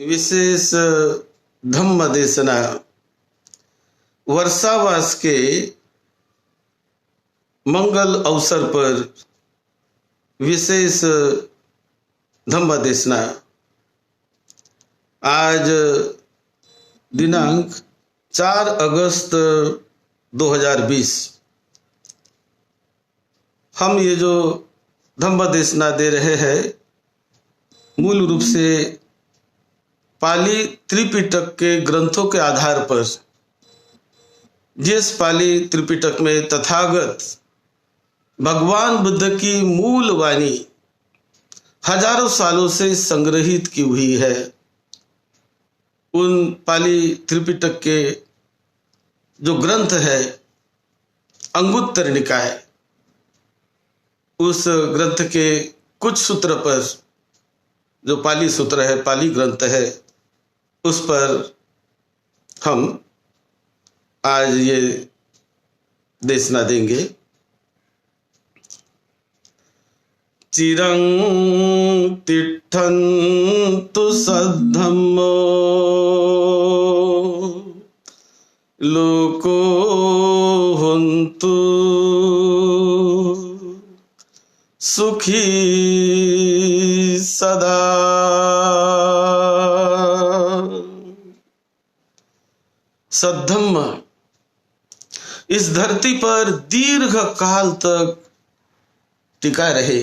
विशेष धम्म देशना वर्षावास के मंगल अवसर पर विशेष धम्म देशना आज दिनांक 4 अगस्त 2020 हम ये जो धम्म देशना दे रहे हैं मूल रूप से पाली त्रिपिटक के ग्रंथों के आधार पर, जिस पाली त्रिपिटक में तथागत भगवान बुद्ध की मूल वाणी हजारों सालों से संग्रहित की हुई है। उन पाली त्रिपिटक के जो ग्रंथ है अंगुत्तर निकाय, उस ग्रंथ के कुछ सूत्र पर, जो पाली सूत्र है, पाली ग्रंथ है, उस पर हम आज ये देशना देंगे। चिरं तिष्ठन्तु सद्धम्मो लोको हन्तु सुखी सदा। सद्धम्म इस धरती पर दीर्घ काल तक टिका रहे।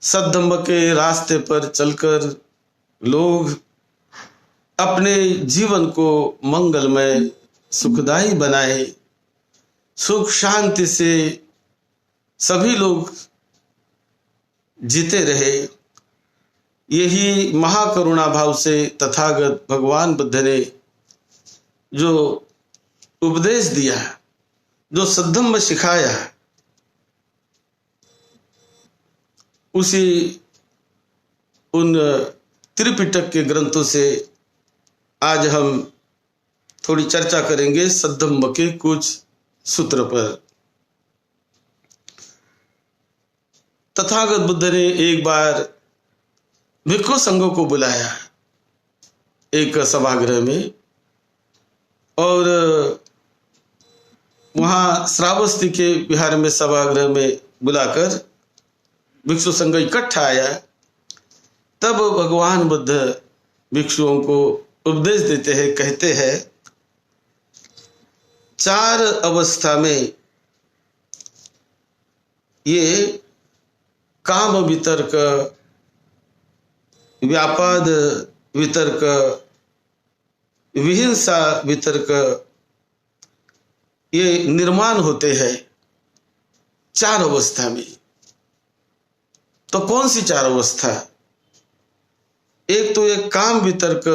सद्धम्म के रास्ते पर चलकर लोग अपने जीवन को मंगलमय सुखदायी बनाए, सुख शांति से सभी लोग जीते रहे। यही महाकरुणा भाव से तथागत भगवान बुद्ध ने जो उपदेश दिया, जो सद्धम्म सिखाया, उसी उन त्रिपिटक के ग्रंथों से आज हम थोड़ी चर्चा करेंगे सद्धम्म के कुछ सूत्र पर। तथागत बुद्ध ने एक बार भिक्षु संघों को बुलाया एक सभागृह में, और वहां श्रावस्ती के विहार में सभागृह में बुलाकर भिक्षु संघ इकट्ठा आया। तब भगवान बुद्ध भिक्षुओं को उपदेश देते हैं, कहते हैं 4 अवस्था में ये काम वितर्क, व्यापाद वितर्क, विहिंसा वितर्क, ये निर्माण होते हैं 4 अवस्था में। तो कौन सी 4 अवस्था? एक तो ये काम वितर्क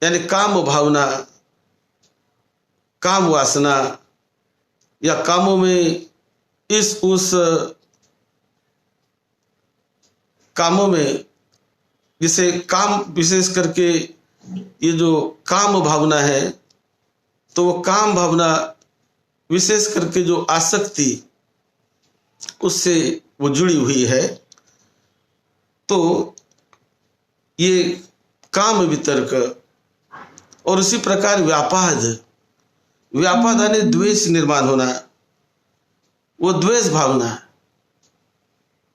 यानी काम भावना, काम वासना, या कामों में इस उस कामों में, जिसे काम विशेष करके ये जो काम भावना है, तो वो काम भावना विशेष करके जो आसक्ति उससे वो जुड़ी हुई है। तो ये काम वितर्क, और उसी प्रकार व्यापाद, व्यापाद यानी द्वेष निर्माण होना, वो द्वेष भावना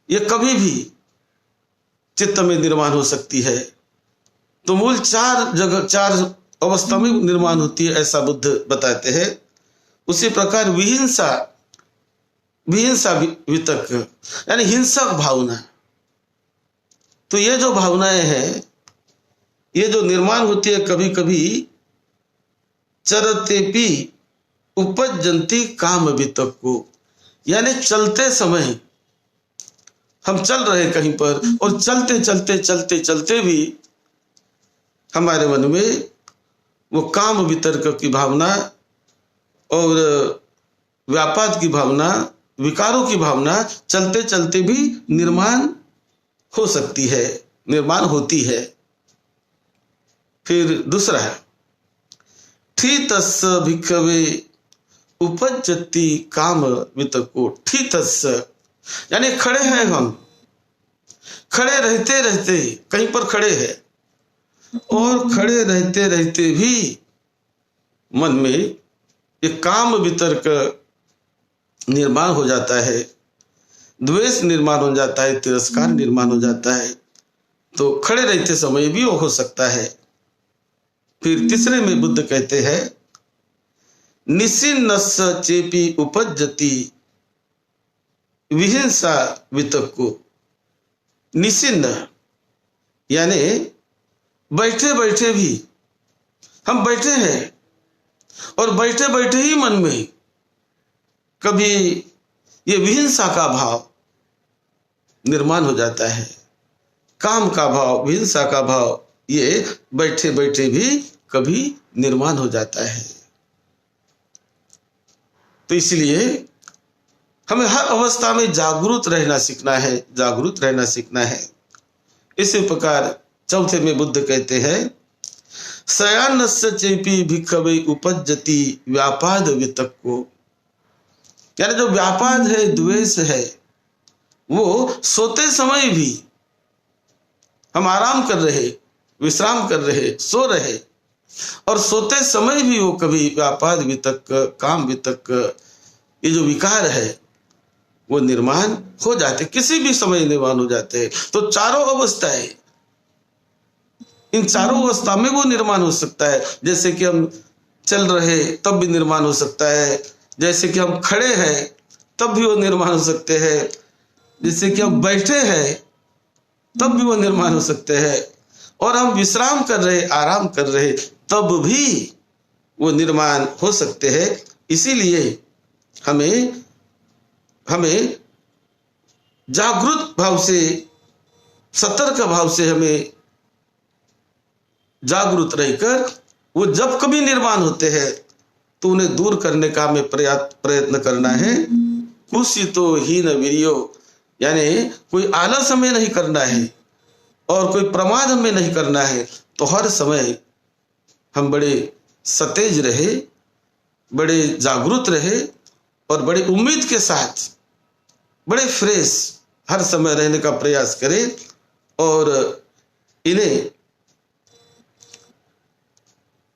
ये कभी भी चित्त में निर्माण हो सकती है। तो मूल 4 जगह 4 अवस्था में निर्माण होती है, ऐसा बुद्ध बताते हैं। उसी प्रकार विहिंसा, विहिंसा वितर्क यानी हिंसक भावना। तो ये जो भावनाएं हैं, ये जो निर्माण होती है कभी कभी, चरतेपि उपजंती काम वितर्क को, यानी चलते समय हम चल रहे कहीं पर, और चलते चलते चलते चलते भी हमारे मन में वो काम वितर्क की भावना और व्यापाद की भावना, विकारों की भावना चलते चलते भी निर्माण हो सकती है, निर्माण होती है। फिर दूसरा है ठीतस्य भिक्खवे उपजति काम वितर्को। ठीतस्य यानी खड़े हैं हम, खड़े रहते रहते कहीं पर खड़े हैं और खड़े रहते रहते भी मन में एक काम वितर्क निर्माण हो जाता है, द्वेष निर्माण हो जाता है, तिरस्कार निर्माण हो जाता है, तो खड़े रहते समय भी वो हो सकता है। फिर तीसरे में बुद्ध कहते हैं निसिन्नस्य चेपी उपज्जति विहिंसा वितक्को। निसिन्न यानी बैठे बैठे भी हम बैठे हैं और बैठे बैठे ही मन में कभी ये विहिंसा का भाव निर्माण हो जाता है, काम का भाव, विहिंसा का भाव ये बैठे बैठे भी कभी निर्माण हो जाता है। तो इसलिए हमें हर अवस्था में जागरूक रहना सीखना है, जागरूक रहना सीखना है। इसी प्रकार चौथे में बुद्ध कहते हैं शयानस्य चेपी भिक्खवे उपज्जति व्यापाद वितक्को। यानी जो व्यापाद है, द्वेष है, वो सोते समय भी हम आराम कर रहे, विश्राम कर रहे, सो रहे और सोते समय भी वो कभी व्यापाद वितक्क, काम वितक्क, ये जो विकार है वो निर्माण हो जाते, किसी भी समय निर्माण हो जाते हैं। तो चारों अवस्थाएं, इन चारों अवस्था में वो निर्माण हो सकता है। जैसे कि हम चल रहे तब भी निर्माण हो सकता है, जैसे कि हम खड़े हैं तब भी वो निर्माण हो सकते हैं, जैसे कि हम बैठे हैं तब भी वो निर्माण हो सकते हैं, और हम विश्राम कर रहे, आराम कर रहे तब भी वो निर्माण हो सकते हैं। इसीलिए हमें जागृत भाव से, सतर्क भाव से हमें जागृत रहकर वो जब कभी निर्माण होते हैं तो उन्हें दूर करने का हमें प्रयत्न करना है। कुसितो हीन वीर्यो, यानी कोई आलस हमें नहीं करना है और कोई प्रमाद हमें नहीं करना है। तो हर समय हम बड़े सतेज रहे, बड़े जागरूक रहे और बड़े उम्मीद के साथ बड़े फ्रेश हर समय रहने का प्रयास करें। और इन्हें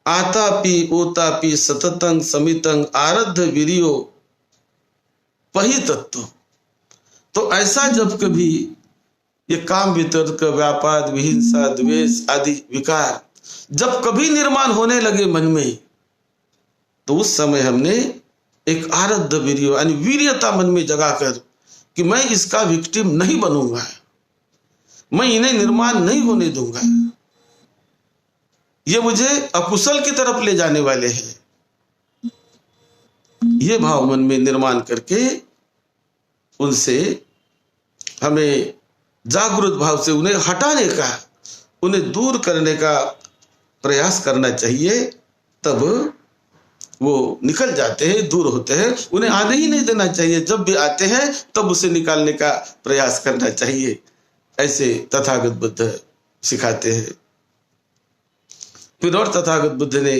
आतापि ओतापि सततं समितं आरब्ध वीर्यो पहि तत्व। तो ऐसा जब कभी ये काम वितर्क, व्यापाद, विहिंसा, द्वेष आदि विकार जब कभी निर्माण होने लगे मन में, तो उस समय हमने एक आरब्ध वीर्यो यानी वीर्यता मन में जगाकर कि मैं इसका विक्टिम नहीं बनूंगा, मैं इन्हें निर्माण नहीं होने दूंगा, ये मुझे अकुशल की तरफ ले जाने वाले हैं, ये भाव मन में निर्माण करके उनसे हमें जागृत भाव से उन्हें हटाने का, उन्हें दूर करने का प्रयास करना चाहिए। तब वो निकल जाते हैं, दूर होते हैं। उन्हें आने ही नहीं देना चाहिए, जब भी आते हैं तब उसे निकालने का प्रयास करना चाहिए। ऐसे तथागत बुद्ध सिखाते हैं। फिर और तथागत बुद्ध ने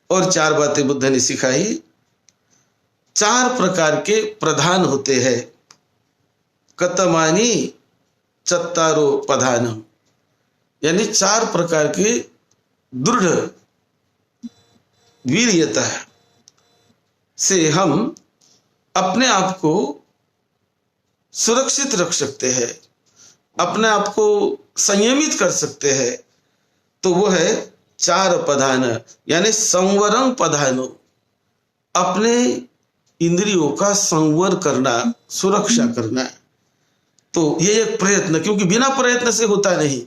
और 4 बातें बुद्ध ने सिखाई। 4 प्रकार के प्रधान होते हैं। कतमानी चत्तारो प्रधानम, यानी 4 प्रकार की दृढ़ वीर्यता से हम अपने आप को सुरक्षित रख सकते हैं, अपने आप को संयमित कर सकते हैं। तो वो है 4 प्रधान, यानी संवरम प्रधानो, अपने इंद्रियों का संवर करना, सुरक्षा करना। तो ये एक प्रयत्न, क्योंकि बिना प्रयत्न से होता नहीं,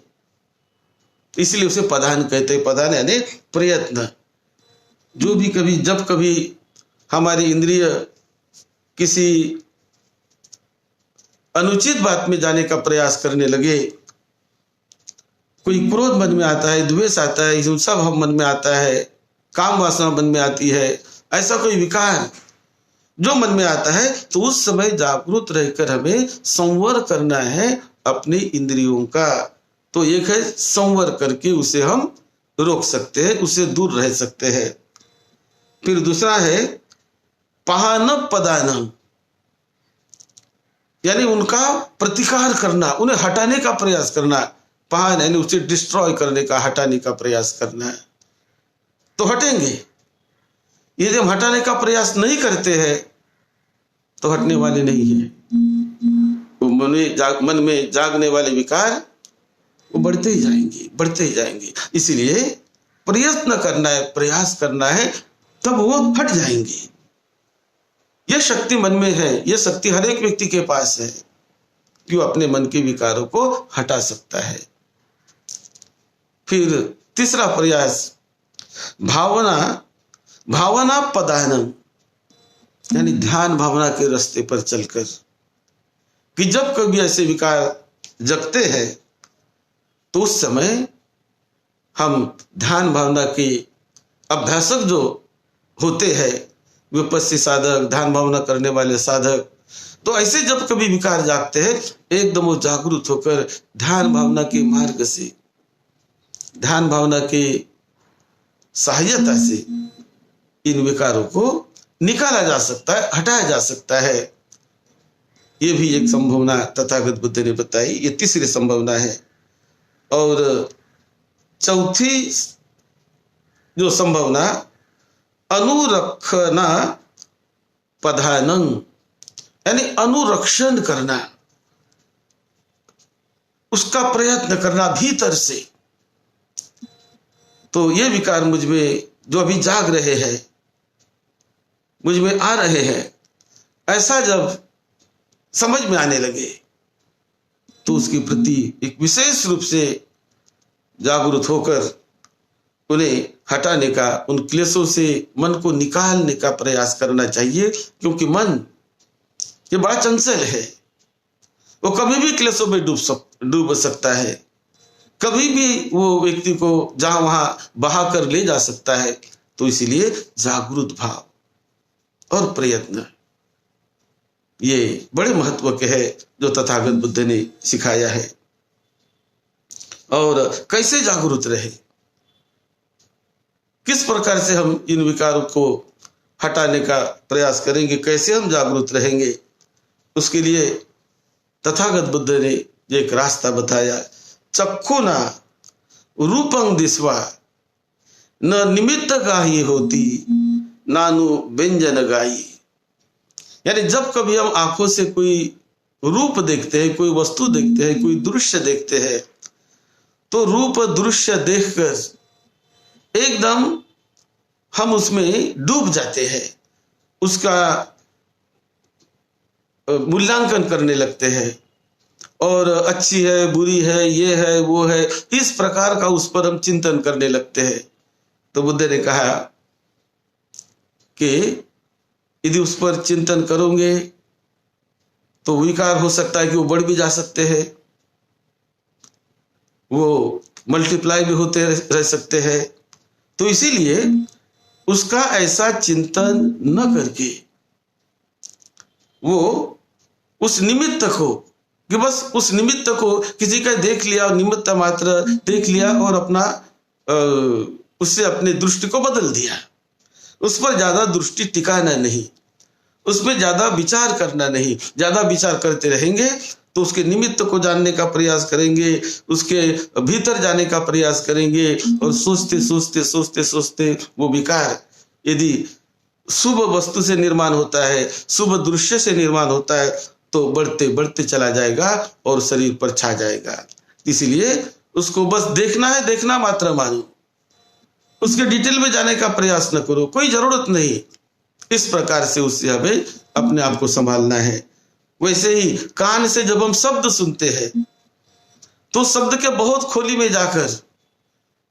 इसलिए उसे प्रधान कहते हैं। प्रधान यानी प्रयत्न। जो भी कभी, जब कभी हमारी इंद्रिय किसी अनुचित बात में जाने का प्रयास करने लगे, कोई क्रोध मन में आता है, द्वेष आता है, हिंसा भाव मन में आता है, काम वासना मन में आती है, ऐसा कोई विकार जो मन में आता है, तो उस समय जागरूक रहकर हमें संवर करना है अपनी इंद्रियों का। तो एक है संवर करके उसे हम रोक सकते हैं, उससे दूर रह सकते हैं। फिर दूसरा है पहान पदानम, यानी उनका प्रतिकार करना, उन्हें हटाने का प्रयास करना, पान यानी उसे डिस्ट्रॉय करने का, हटाने का प्रयास करना है, तो हटेंगे। ये जब हटाने का प्रयास नहीं करते हैं तो हटने वाले नहीं है। तो मन में जागने वाले विकार वो बढ़ते ही जाएंगे, बढ़ते ही जाएंगे। इसलिए प्रयत्न करना है, प्रयास करना है, तब वो हट जाएंगे। यह शक्ति मन में है, यह शक्ति हर एक व्यक्ति के पास है कि वो अपने मन के विकारों को हटा सकता है। फिर तीसरा प्रयास भावना पदानम, यानी ध्यान भावना के रास्ते पर चलकर, कि जब कभी ऐसे विकार जगते हैं तो उस समय हम ध्यान भावना के अभ्यासक जो होते हैं, विपस्सी साधक, ध्यान भावना करने वाले साधक, तो ऐसे जब कभी विकार जागते हैं एकदम वो जागरूक होकर ध्यान भावना के मार्ग से, ध्यान भावना के सहायता से इन विकारों को निकाला जा सकता है, हटाया जा सकता है। ये भी एक संभावना तथागत बुद्ध ने बताई, ये तीसरी संभावना है। और चौथी जो संभावना अनुरक्षणा पधानं, यानी अनुरक्षण करना, उसका प्रयत्न करना भीतर से। तो ये विकार मुझ में जो अभी जाग रहे हैं, मुझ में आ रहे हैं, ऐसा जब समझ में आने लगे तो उसके प्रति एक विशेष रूप से जागरूक होकर उन्हें हटाने का, उन क्लेशों से मन को निकालने का प्रयास करना चाहिए। क्योंकि मन ये बड़ा चंचल है, वो कभी भी क्लेशों में डूब सकता है, कभी भी वो व्यक्ति को जहां वहां बहा कर ले जा सकता है। तो इसलिए जागरूक भाव और प्रयत्न ये बड़े महत्व के है जो तथागत बुद्ध ने सिखाया है। और कैसे जागरूक रहे, किस प्रकार से हम इन विकारों को हटाने का प्रयास करेंगे, कैसे हम जागरूक रहेंगे, उसके लिए तथागत बुद्ध ने एक रास्ता बताया। चक्षुना रूपं दिस्वा न निमित्त गाही होती नानु व्यंजन गाई, यानी जब कभी हम आंखों से कोई रूप देखते हैं, कोई वस्तु देखते हैं, कोई दृश्य देखते हैं, तो रूप दृश्य देखकर एकदम हम उसमें डूब जाते हैं, उसका मूल्यांकन करने लगते हैं और अच्छी है, बुरी है, ये है, वो है, इस प्रकार का उस पर हम चिंतन करने लगते हैं। तो बुद्ध ने कहा कि यदि उस पर चिंतन करोगे तो विकार हो सकता है कि वो बढ़ भी जा सकते हैं, वो मल्टीप्लाई भी होते रह सकते हैं। तो इसीलिए उसका ऐसा चिंतन न करके वो उस निमित्त को, कि बस उस निमित्त को किसी का देख लिया, निमित्त मात्र देख लिया और अपना उससे अपने दृष्टि को बदल दिया, उस पर ज्यादा दृष्टि टिकाना नहीं, उसमें ज्यादा विचार करना नहीं। ज्यादा विचार करते रहेंगे तो उसके निमित्त को जानने का प्रयास करेंगे, उसके भीतर जाने का प्रयास करेंगे और सोचते सोचते सोचते सोचते वो विकार यदि शुभ वस्तु से निर्माण होता है, शुभ दृश्य से निर्माण होता है, तो बढ़ते बढ़ते चला जाएगा और शरीर पर छा जाएगा। इसलिए उसको बस देखना है, देखना मात्र मानो, उसके डिटेल में जाने का प्रयास न करो, कोई जरूरत नहीं। इस प्रकार से उससे हमें अपने आप को संभालना है। वैसे ही कान से जब हम शब्द सुनते हैं तो शब्द के बहुत खोली में जाकर,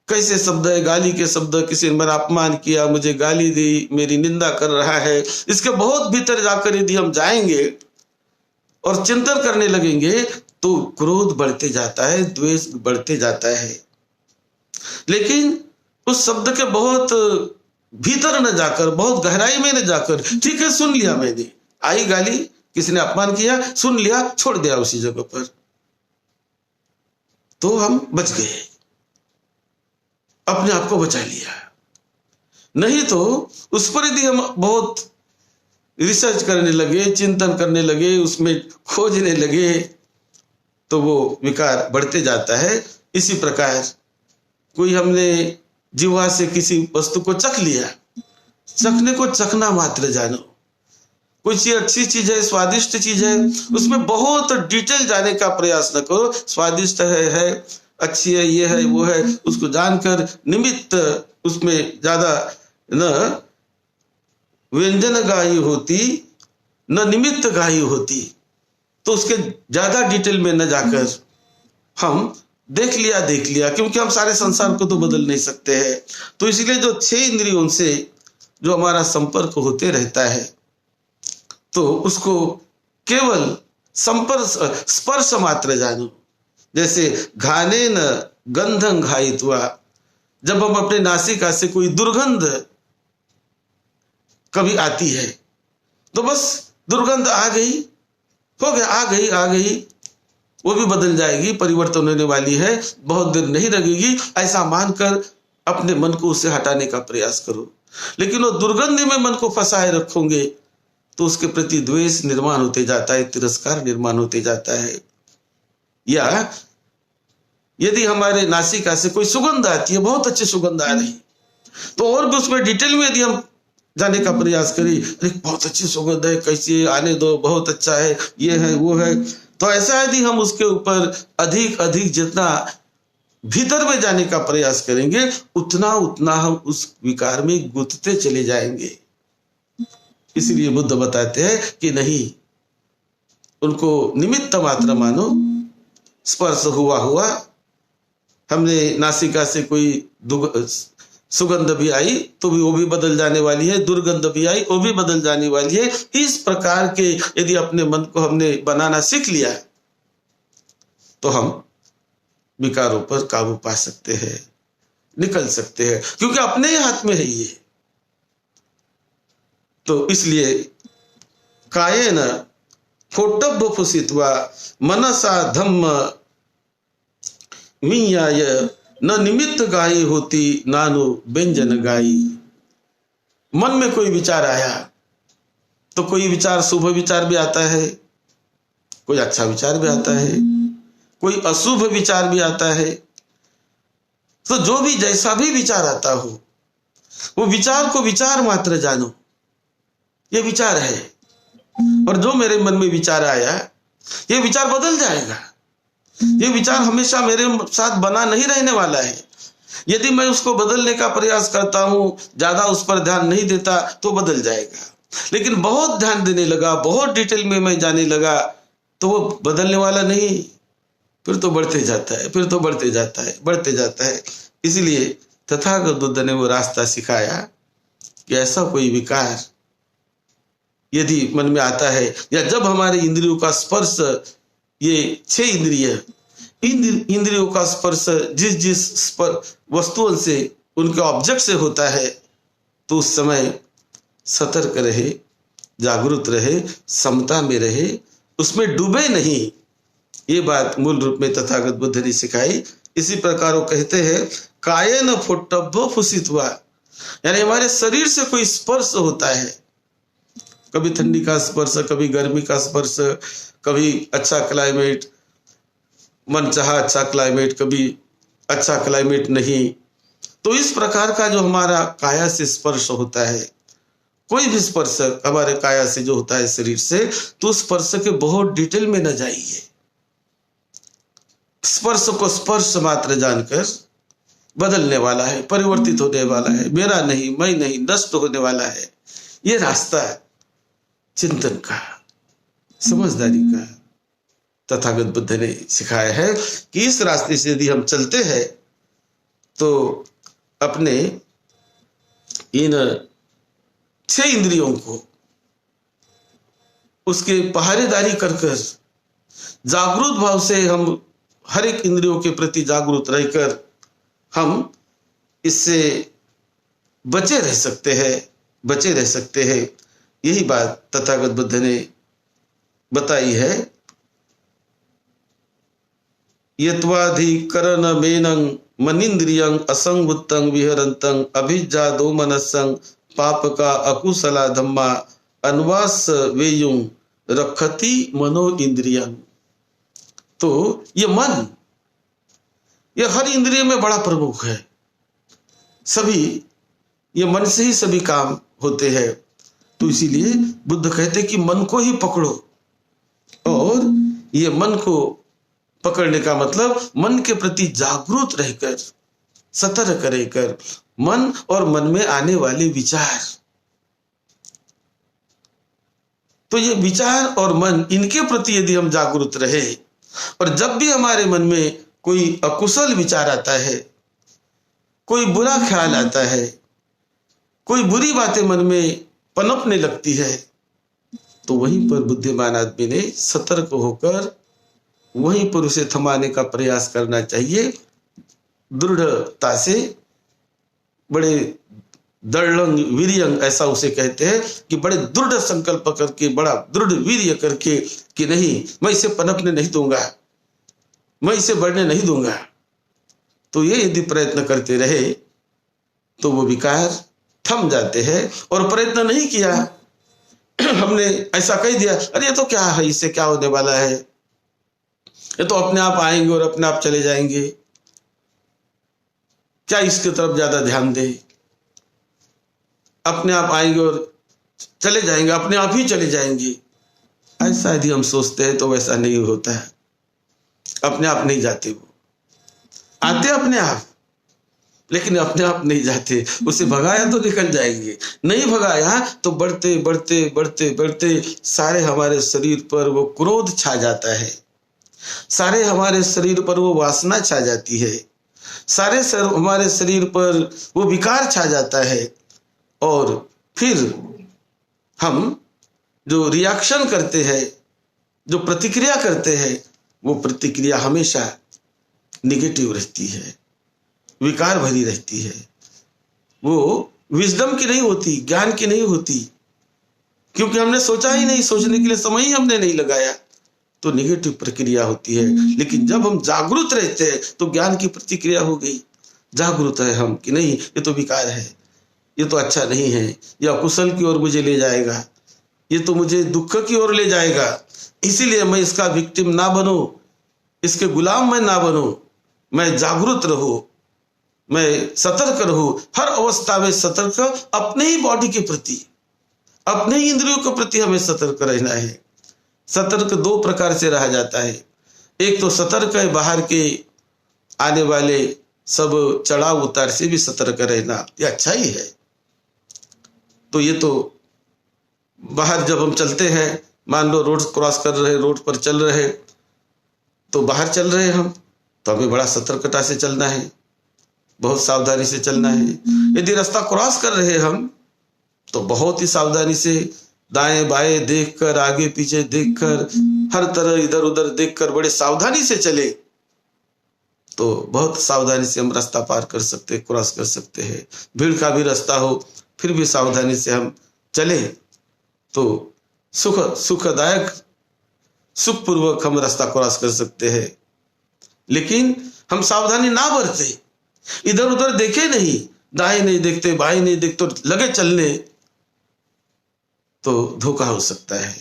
कैसे शब्द है, गाली के शब्द, किसी ने मेरा अपमान किया, मुझे गाली दी, मेरी निंदा कर रहा है, इसके बहुत भीतर जाकर यदि हम जाएंगे और चिंतन करने लगेंगे तो क्रोध बढ़ते जाता है, द्वेष बढ़ते जाता है। लेकिन उस शब्द के बहुत भीतर न जाकर, बहुत गहराई में न जाकर, ठीक है सुन लिया मैंने, आई गाली, किसी ने अपमान किया, सुन लिया, छोड़ दिया उसी जगह पर, तो हम बच गए, अपने आप को बचा लिया। नहीं तो उस पर यदि हम बहुत रिसर्च करने लगे, चिंतन करने लगे, उसमें खोजने लगे, तो वो विकार बढ़ते जाता है। इसी प्रकार कोई हमने जीवा से किसी वस्तु को चख लिया, चखने को चखना मात्र जानो। कोई चीज अच्छी चीज है, स्वादिष्ट चीज है, उसमें बहुत डिटेल जाने का प्रयास न करो। स्वादिष्ट है, अच्छी है, ये है, वो है, उसको जानकर निमित्त उसमें ज्यादा न व्यंजन गाई होती न निमित्त गाई होती, तो उसके ज्यादा डिटेल में न जाकर हम देख लिया, क्योंकि हम सारे संसार को तो बदल नहीं सकते हैं। तो इसलिए जो 6 इंद्रियों से जो हमारा संपर्क होते रहता है, तो उसको केवल स्पर्श मात्र जानो। जैसे घाने न गंधं घायित्वा, जब हम अपने नासिका से कोई दुर्गंध कभी आती है, तो बस दुर्गंध आ गई, हो गया, आ गई, वो भी बदल जाएगी, परिवर्तन होने वाली है, बहुत देर नहीं लगेगी, ऐसा मानकर अपने मन को उससे हटाने का प्रयास करो। लेकिन वो दुर्गंध में मन को फंसाए रखोगे तो उसके प्रति द्वेष निर्माण होते जाता है, तिरस्कार निर्माण होते जाता है। या यदि हमारे नासिका से कोई सुगंध आती है, बहुत अच्छी सुगंध आ रही, तो और भी उसमें डिटेल में यदि हम जाने का प्रयास करें, अरे बहुत अच्छी सुगंध है, कैसी, आने दो, बहुत अच्छा है, ये है, वो है, तो ऐसा यदि हम उसके ऊपर अधिक जितना भीतर में जाने का प्रयास करेंगे, उतना हम उस विकार में गुथते चले जाएंगे। इसलिए बुद्ध बताते हैं कि नहीं, उनको निमित्त मात्र मानो। स्पर्श हुआ, हमने नासिका से कोई सुगंध भी आई तो भी वो भी बदल जाने वाली है, दुर्गंध भी आई वो भी बदल जाने वाली है। इस प्रकार के यदि अपने मन को हमने बनाना सीख लिया, तो हम विकारों पर काबू पा सकते हैं, निकल सकते हैं, क्योंकि अपने ही हाथ में है ये। तो इसलिए कायेन फोटब्ब फुसित्वा मनसा धम्म विन्याय न निमित्त गाई होती नानु व्यंजन गाई। मन में कोई विचार आया तो कोई विचार शुभ विचार भी आता है, कोई अच्छा विचार भी आता है, कोई अशुभ विचार भी आता है। तो जो भी जैसा भी विचार आता हो, वो विचार को विचार मात्र जानो, ये विचार है। और जो मेरे मन में विचार आया, ये विचार बदल जाएगा। ये विचार हमेशा मेरे साथ बना नहीं रहने वाला है। यदि मैं उसको बदलने का प्रयास करता हूं, ज्यादा उस पर ध्यान नहीं देता, तो बदल जाएगा। लेकिन बहुत ध्यान देने लगा, बहुत डिटेल में मैं जाने लगा, तो वो बदलने वाला नहीं, फिर तो बढ़ते जाता है, फिर तो बढ़ते जाता है, बढ़ते जाता है। इसलिए तथागत बुद्ध ने वो रास्ता सिखाया कि ऐसा कोई विकार यदि मन में आता है, या जब हमारे इंद्रियों का स्पर्श, ये 6 इंद्रियों का स्पर्श जिस वस्तुओं से, उनके ऑब्जेक्ट से होता है, तो उस समय सतर्क रहे, जागरूक रहे, समता में रहे, उसमें डूबे नहीं। ये बात मूल रूप में तथागत बुद्ध ने सिखाई। इसी प्रकार वो कहते हैं कायेन फोटब्ब फुसित्वा, यानी हमारे शरीर से कोई स्पर्श होता है, कभी ठंडी का स्पर्श, कभी गर्मी का स्पर्श, कभी अच्छा क्लाइमेट, मन चाहा अच्छा क्लाइमेट, कभी अच्छा क्लाइमेट नहीं। तो इस प्रकार का जो हमारा काया से स्पर्श होता है, कोई भी स्पर्श हमारे काया से जो होता है शरीर से, तो स्पर्श के बहुत डिटेल में न जाइए। स्पर्श को स्पर्श मात्र जानकर बदलने वाला है, परिवर्तित होने वाला है, मेरा नहीं, मैं नहीं, नष्ट होने वाला है। ये रास्ता है चिंतन का, समझदारी का। तथागत बुद्ध ने सिखाया है कि इस रास्ते से यदि हम चलते हैं, तो अपने इन 6 इंद्रियों को उसके पहरेदारी कर जागरूक भाव से हम हर एक इंद्रियों के प्रति जागरूक रहकर हम इससे बचे रह सकते हैं। यही बात तथागत बुद्ध ने बताई है। यत्वाधिकरण मेनं मनिंद्रियं असंगुत्तं विहरन्तं अभिज्जा दो मनसं पाप का अकुशला धम्मा अनवास वेयुं रखती मनो इंद्रियं। तो ये मन, ये हर इंद्रिय में बड़ा प्रमुख है। सभी, ये मन से ही सभी काम होते हैं। तो इसीलिए बुद्ध कहते कि मन को ही पकड़ो। और ये मन को पकड़ने का मतलब मन के प्रति जागरूक रहकर, सतर्क रहकर, मन और मन में आने वाले विचार, तो ये विचार और मन, इनके प्रति यदि हम जागरूक रहे, और जब भी हमारे मन में कोई अकुशल विचार आता है, कोई बुरा ख्याल आता है, कोई बुरी बातें मन में पनपने लगती है, तो वहीं पर बुद्धिमान आदमी ने सतर्क होकर वहीं पर उसे थमाने का प्रयास करना चाहिए, दृढ़ता से, बड़े दृढ़ं वीर्यं ऐसा उसे कहते हैं कि बड़े दृढ़ संकल्प करके, बड़ा दृढ़ वीर्य करके कि नहीं, मैं इसे पनपने नहीं दूंगा, मैं इसे बढ़ने नहीं दूंगा। तो ये यदि प्रयत्न करते रहे तो वो विकार थम जाते हैं। और प्रयत्न नहीं किया, हमने ऐसा कह दिया, अरे ये तो क्या है, इससे क्या होने वाला है, ये तो अपने आप आएंगे और अपने आप चले जाएंगे, क्या इसकी तरफ ज्यादा ध्यान दे, अपने आप आएंगे और चले जाएंगे, अपने आप ही चले जाएंगे। ऐसा यदि हम सोचते हैं तो वैसा नहीं होता है। अपने आप नहीं जाते, वो आते अपने आप, लेकिन अपने आप नहीं जाते। उसे भगाया तो निकल जाएंगे, नहीं भगाया तो बढ़ते बढ़ते बढ़ते बढ़ते सारे हमारे शरीर पर वो क्रोध छा जाता है, सारे हमारे शरीर पर वो वासना छा जाती है, सारे हमारे शरीर पर वो विकार छा जाता है। और फिर हम जो रिएक्शन करते हैं, जो प्रतिक्रिया करते हैं, वो प्रतिक्रिया हमेशा निगेटिव रहती है, विकार भरी रहती है। वो विजडम की नहीं होती, ज्ञान की नहीं होती, क्योंकि हमने सोचा ही नहीं, सोचने के लिए समय ही हमने नहीं लगाया, तो निगेटिव प्रक्रिया होती है। लेकिन जब हम जागरूक रहते हैं तो ज्ञान की प्रतिक्रिया हो गई। जागरूक है हम कि नहीं, ये तो विकार है, ये तो अच्छा नहीं है, या कुशल की ओर मुझे ले जाएगा, ये तो मुझे दुख की ओर ले जाएगा, इसीलिए मैं इसका विक्टिम ना बनूं, इसके गुलाम मैं ना बनूं, मैं जागरूक रहूं, मैं सतर्क रहूं। हर अवस्था में सतर्क, अपने ही बॉडी के प्रति, अपने ही इंद्रियों के प्रति हमें सतर्क रहना है। सतर्क दो प्रकार से रहा जाता है। एक तो सतर्क है बाहर के आने वाले सब चढ़ाव उतार से भी सतर्क रहना, ये अच्छा ही है। तो ये तो बाहर जब हम चलते हैं, मान लो रोड क्रॉस कर रहे, रोड पर चल रहे, तो बाहर चल रहे हम, तो हमें बड़ा सतर्कता से चलना है, बहुत सावधानी से चलना है। यदि रास्ता क्रॉस कर रहे हम, तो बहुत ही सावधानी से दाएं बाएं देखकर, आगे पीछे देखकर, हर तरह इधर उधर देखकर बड़े सावधानी से चले, तो बहुत सावधानी से हम रास्ता पार कर सकते, क्रॉस कर सकते हैं। भीड़ का भी रास्ता हो, फिर भी सावधानी से हम चले तो सुखदायक, सुखपूर्वक हम रास्ता क्रॉस कर सकते हैं। लेकिन हम सावधानी ना बरते, इधर उधर देखे नहीं, दाएं नहीं देखते, बाएं नहीं देखते, तो लगे चलने, तो धोखा हो सकता है।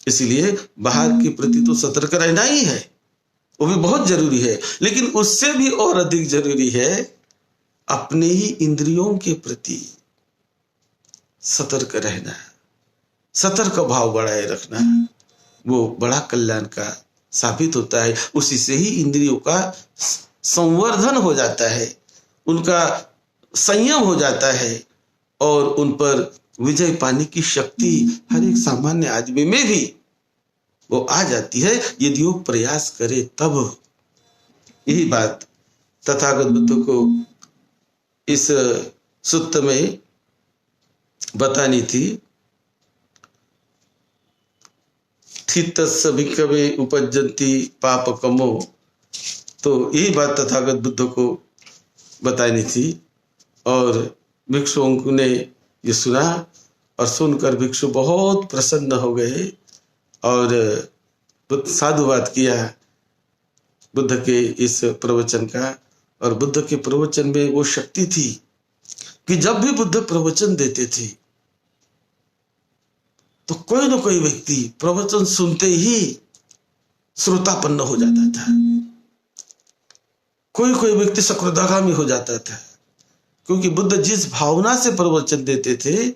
इसीलिए बाहर के प्रति तो सतर्क रहना ही है, वो भी बहुत जरूरी है, लेकिन उससे भी और अधिक जरूरी है अपने ही इंद्रियों के प्रति सतर्क रहना, सतर्क भाव बढ़ाए रखना। वो बड़ा कल्याण का साबित होता है। उसी से ही इंद्रियों का संवर्धन हो जाता है, उनका संयम हो जाता है, और उन पर विजय पाने की शक्ति हर एक सामान्य आदमी में भी वो आ जाती है, यदि वो प्रयास करे तब। यही बात तथागत बुद्ध को इस सूत्र में बतानी थी। स्थितस्य भिक्खवे उपज्जन्ति पाप कमो, तो यही बात तथागत बुद्ध को बतानी थी। और भिक्षुओं ने ये सुना, और सुनकर भिक्षु बहुत प्रसन्न हो गए और साधुवाद किया बुद्ध के इस प्रवचन का। और बुद्ध के प्रवचन में वो शक्ति थी कि जब भी बुद्ध प्रवचन देते थे तो कोई ना कोई व्यक्ति प्रवचन सुनते ही श्रोतापन्न हो जाता था, कोई कोई व्यक्ति सकृदागामी हो जाता था, क्योंकि बुद्ध जिस भावना से प्रवचन देते थे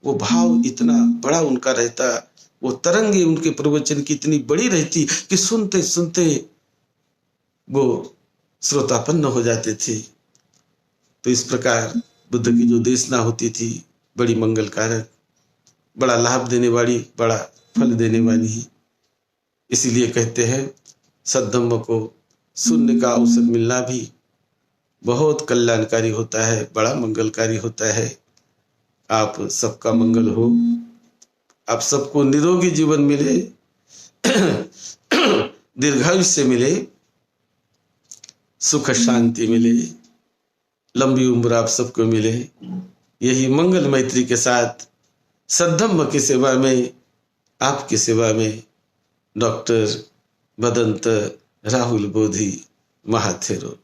वो भाव इतना बड़ा उनका रहता, वो तरंगे उनके प्रवचन की इतनी बड़ी रहती कि सुनते सुनते वो श्रोतापन्न हो जाते थे। तो इस प्रकार बुद्ध की जो देशना होती थी बड़ी मंगलकारक, बड़ा लाभ देने वाली, बड़ा फल देने वाली। इसीलिए कहते हैं सद्धम्म को सुनने का अवसर मिलना भी बहुत कल्याणकारी होता है, बड़ा मंगलकारी होता है। आप सबका मंगल हो, आप सबको निरोगी जीवन मिले, दीर्घायुष्य मिले, सुख शांति मिले, लंबी उम्र आप सबको मिले। यही मंगल मैत्री के साथ सद्धम्म की सेवा में, आपकी सेवा में डॉक्टर भदंत राहुल बोधि महाथेरो।